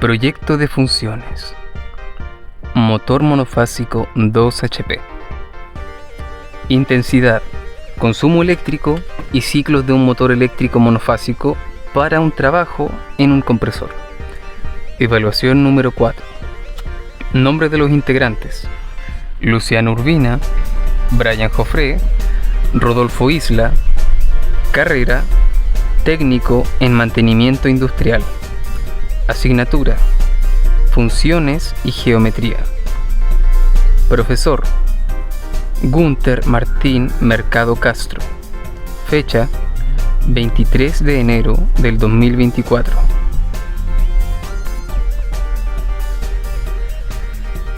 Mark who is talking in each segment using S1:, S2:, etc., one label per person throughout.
S1: Proyecto de funciones. Motor monofásico 2 HP. Intensidad, consumo eléctrico y ciclos de un motor eléctrico monofásico para un trabajo en un compresor. Evaluación número 4. Nombre de los integrantes: Luciano Urbina, Brian Joffre, Rodolfo Isla. Carrera: técnico en mantenimiento industrial. Asignatura: funciones y geometría. Profesor: Gunther Martín Mercado Castro. Fecha: 23 de enero del 2024.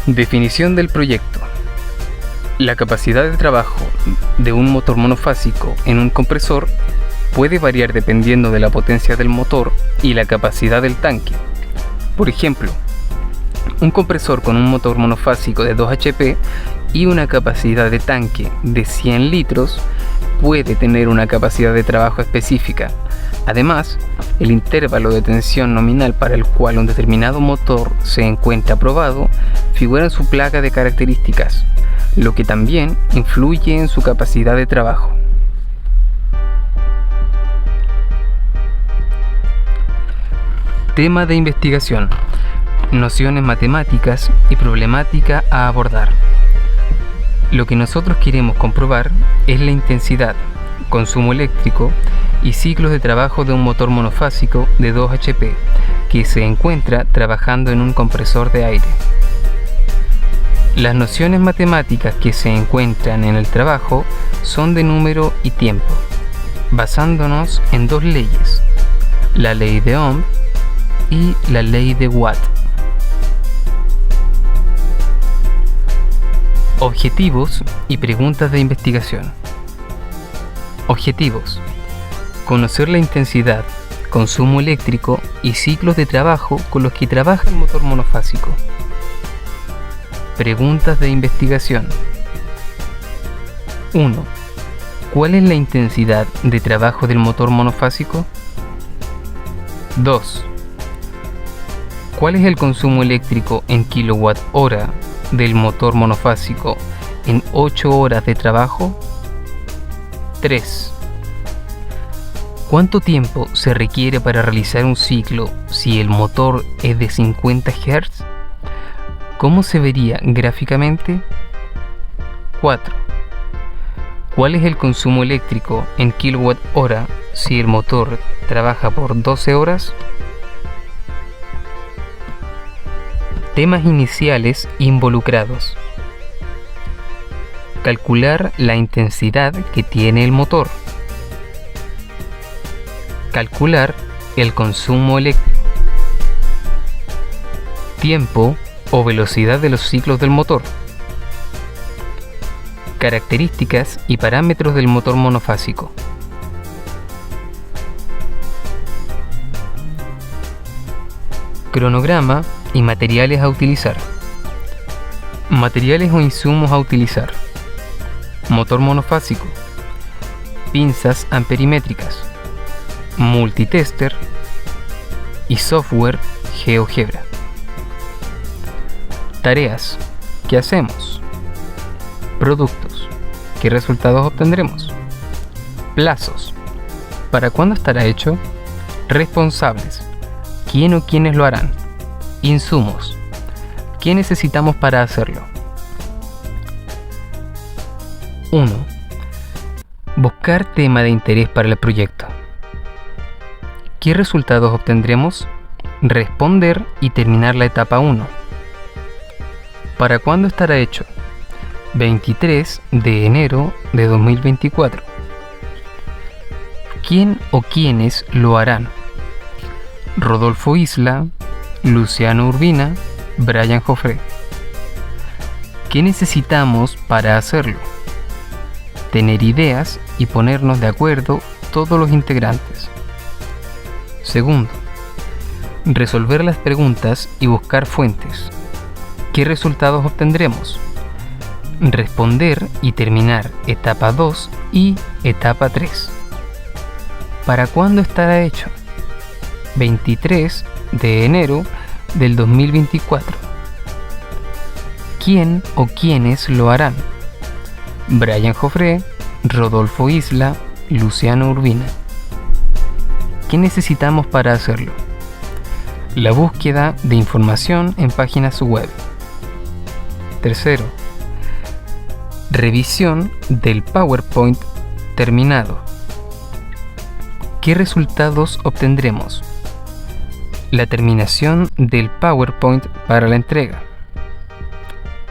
S1: Definición del proyecto. La capacidad de trabajo de un motor monofásico en un compresor puede variar dependiendo de la potencia del motor y la capacidad del tanque. Por ejemplo, un compresor con un motor monofásico de 2 HP y una capacidad de tanque de 100 litros puede tener una capacidad de trabajo específica. Además, el intervalo de tensión nominal para el cual un determinado motor se encuentra aprobado figura en su placa de características, lo que también influye en su capacidad de trabajo. Tema de investigación: nociones matemáticas y problemática a abordar. Lo que nosotros queremos comprobar es la intensidad, consumo eléctrico y ciclos de trabajo de un motor monofásico de 2 HP que se encuentra trabajando en un compresor de aire. Las nociones matemáticas que se encuentran en el trabajo son de número y tiempo, basándonos en dos leyes: la ley de Ohm y la ley de Watt. Objetivos y preguntas de investigación. Objetivos: conocer la intensidad, consumo eléctrico y ciclos de trabajo con los que trabaja el motor monofásico. Preguntas de investigación. 1. ¿Cuál es la intensidad de trabajo del motor monofásico? 2. ¿Cuál es el consumo eléctrico en kWh del motor monofásico en 8 horas de trabajo? 3. ¿Cuánto tiempo se requiere para realizar un ciclo si el motor es de 50 Hz? ¿Cómo se vería gráficamente? 4. ¿Cuál es el consumo eléctrico en kWh si el motor trabaja por 12 horas? Temas iniciales involucrados. Calcular la intensidad que tiene el motor. Calcular el consumo eléctrico. Tiempo o velocidad de los ciclos del motor. Características y parámetros del motor monofásico. Cronograma y materiales a utilizar. Materiales o insumos a utilizar: motor monofásico, pinzas amperimétricas, multitester y software GeoGebra. Tareas: ¿qué hacemos? Productos: ¿qué resultados obtendremos? Plazos: ¿para cuándo estará hecho? Responsables: ¿quién o quiénes lo harán? Insumos: ¿qué necesitamos para hacerlo? 1. Buscar tema de interés para el proyecto. ¿Qué resultados obtendremos? Responder y terminar la etapa 1. ¿Para cuándo estará hecho? 23 de enero de 2024. ¿Quién o quiénes lo harán? Rodolfo Isla, Luciano Urbina, Brian Joffre. ¿Qué necesitamos para hacerlo? Tener ideas y ponernos de acuerdo todos los integrantes. Segundo, resolver las preguntas y buscar fuentes. ¿Qué resultados obtendremos? Responder y terminar etapa 2 y etapa 3. ¿Para cuándo estará hecho? 23 de enero del 2024. ¿Quién o quiénes lo harán? Brian Joffre, Rodolfo Isla, Luciano Urbina. ¿Qué necesitamos para hacerlo? La búsqueda de información en páginas web. Tercero, revisión del PowerPoint terminado. ¿Qué resultados obtendremos? La terminación del PowerPoint para la entrega.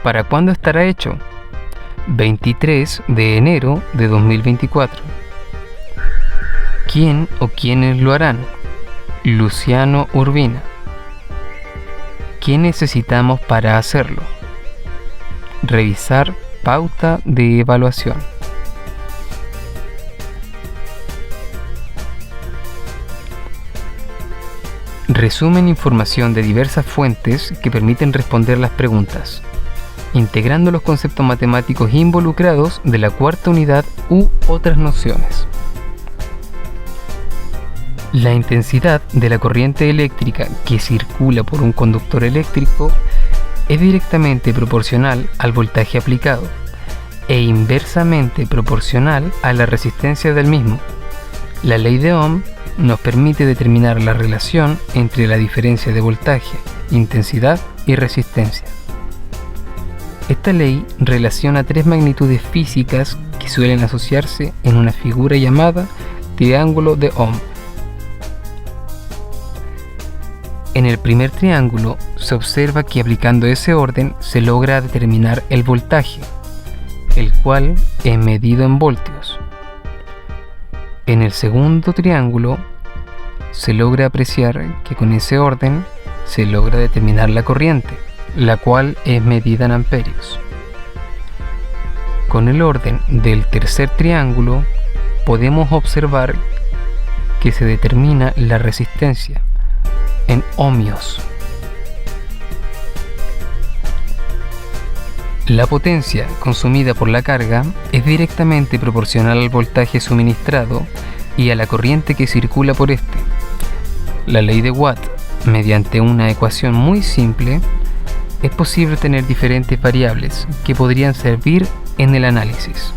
S1: ¿Para cuándo estará hecho? 23 de enero de 2024. ¿Quién o quiénes lo harán? Luciano Urbina. ¿Qué necesitamos para hacerlo? Revisar pauta de evaluación. Resumen información de diversas fuentes que permiten responder las preguntas, integrando los conceptos matemáticos involucrados de la cuarta unidad u otras nociones. La intensidad de la corriente eléctrica que circula por un conductor eléctrico es directamente proporcional al voltaje aplicado e inversamente proporcional a la resistencia del mismo. La ley de Ohm nos permite determinar la relación entre la diferencia de voltaje, intensidad y resistencia. Esta ley relaciona tres magnitudes físicas que suelen asociarse en una figura llamada triángulo de Ohm. En el primer triángulo se observa que aplicando ese orden se logra determinar el voltaje, el cual es medido en voltios. En el segundo triángulo se logra apreciar que con ese orden se logra determinar la corriente, la cual es medida en amperios. Con el orden del tercer triángulo podemos observar que se determina la resistencia en ohmios. La potencia consumida por la carga es directamente proporcional al voltaje suministrado y a la corriente que circula por este. La ley de Watt, mediante una ecuación muy simple, es posible tener diferentes variables que podrían servir en el análisis.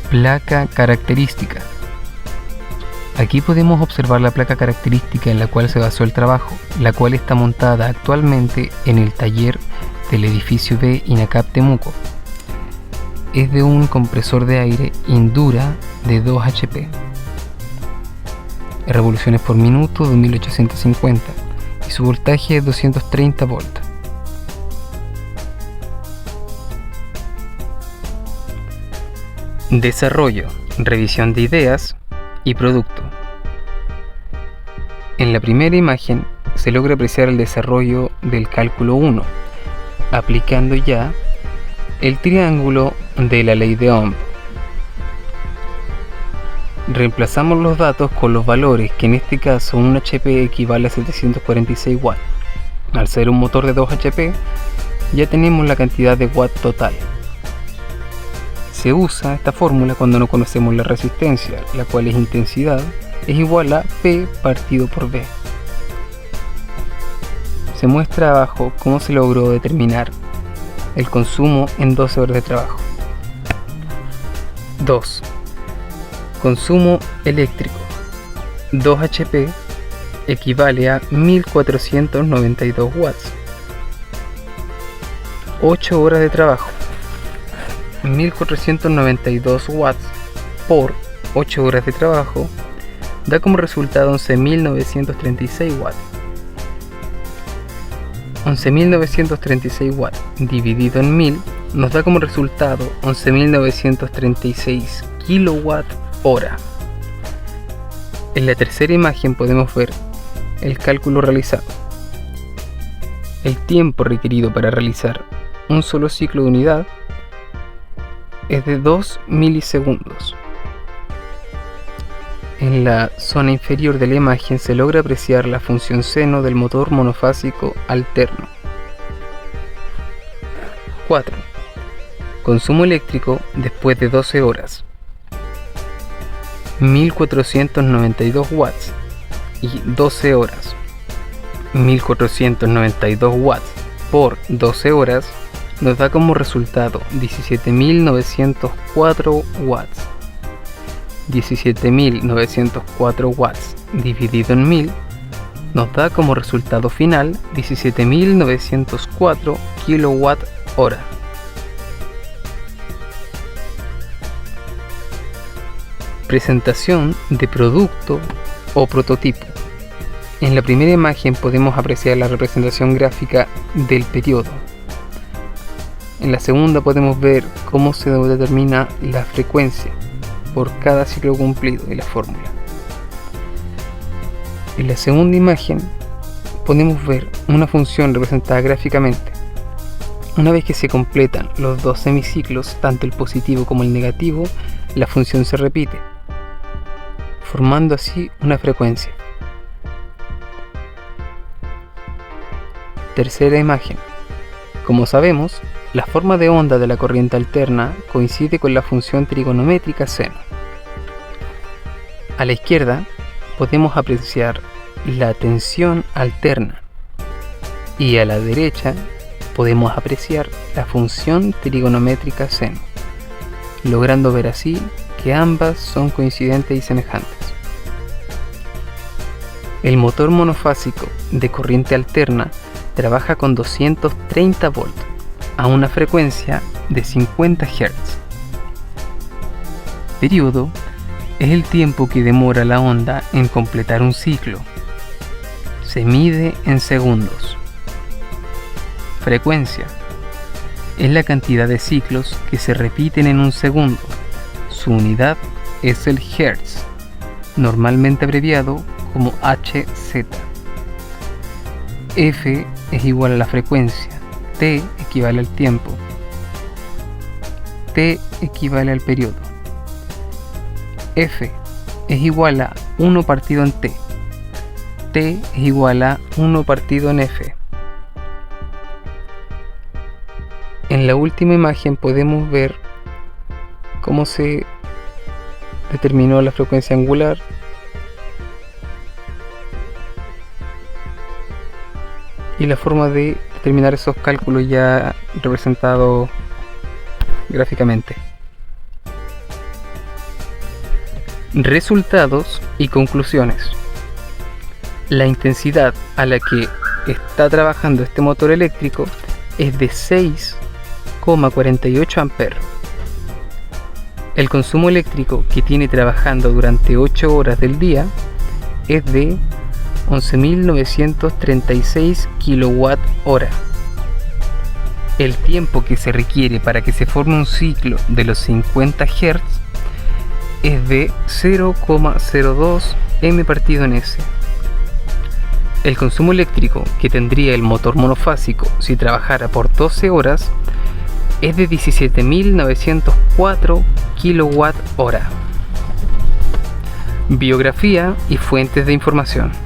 S1: Placa característica. Aquí podemos observar la placa característica en la cual se basó el trabajo, la cual está montada actualmente en el taller del edificio B INACAP Temuco. Es de un compresor de aire Indura de 2 HP, revoluciones por minuto de 1850 y su voltaje es 230 volts. Desarrollo, revisión de ideas y producto. En la primera imagen se logra apreciar el desarrollo del cálculo 1, aplicando ya el triángulo de la ley de Ohm. Reemplazamos los datos con los valores, que en este caso un HP equivale a 746 watts. Al ser un motor de 2 HP, ya tenemos la cantidad de watt total. Se usa esta fórmula cuando no conocemos la resistencia, la cual es intensidad, es igual a P partido por V. Se muestra abajo cómo se logró determinar el consumo en 12 horas de trabajo. 2. Consumo eléctrico. 2 HP equivale a 1492 watts. 8 horas de trabajo. 1492 watts por 8 horas de trabajo da como resultado 11.936 watts. 11.936 watts dividido en 1000 nos da como resultado 11.936 kilowatt hora. En la tercera imagen podemos ver el cálculo realizado. El tiempo requerido para realizar un solo ciclo de unidad es de 2 milisegundos. En la zona inferior de la imagen se logra apreciar la función seno del motor monofásico alterno. 4. Consumo eléctrico después de 12 horas. 1492 watts y 12 horas. 1492 watts por 12 horas nos da como resultado 17.904 watts. 17.904 watts dividido en 1000 nos da como resultado final 17.904 kilowatt hora. Presentación de producto o prototipo. En la primera imagen podemos apreciar la representación gráfica del periodo. En la segunda podemos ver cómo se determina la frecuencia por cada ciclo cumplido y la fórmula. En la segunda imagen podemos ver una función representada gráficamente. Una vez que se completan los dos semiciclos, tanto el positivo como el negativo, la función se repite, formando así una frecuencia. Tercera imagen. Como sabemos, la forma de onda de la corriente alterna coincide con la función trigonométrica seno. A la izquierda podemos apreciar la tensión alterna y a la derecha podemos apreciar la función trigonométrica seno, logrando ver así que ambas son coincidentes y semejantes. El motor monofásico de corriente alterna trabaja con 230 volts a una frecuencia de 50 Hz. Periodo es el tiempo que demora la onda en completar un ciclo. Se mide en segundos. Frecuencia es la cantidad de ciclos que se repiten en un segundo. Su unidad es el Hertz, normalmente abreviado como Hz. F es igual a la frecuencia, T equivale al tiempo, T equivale al periodo. F es igual a 1 partido en T, T es igual a 1 partido en F. En la última imagen podemos ver cómo se determinó la frecuencia angular y la forma de determinar esos cálculos ya representados gráficamente. Resultados y conclusiones. La intensidad a la que está trabajando este motor eléctrico es de 6,48 amperes. El consumo eléctrico que tiene trabajando durante 8 horas del día es de 11.936 kWh. El tiempo que se requiere para que se forme un ciclo de los 50 Hz es de 0,02 m partido en s. El consumo eléctrico que tendría el motor monofásico si trabajara por 12 horas es de 17.904 kWh. Biografía y fuentes de información.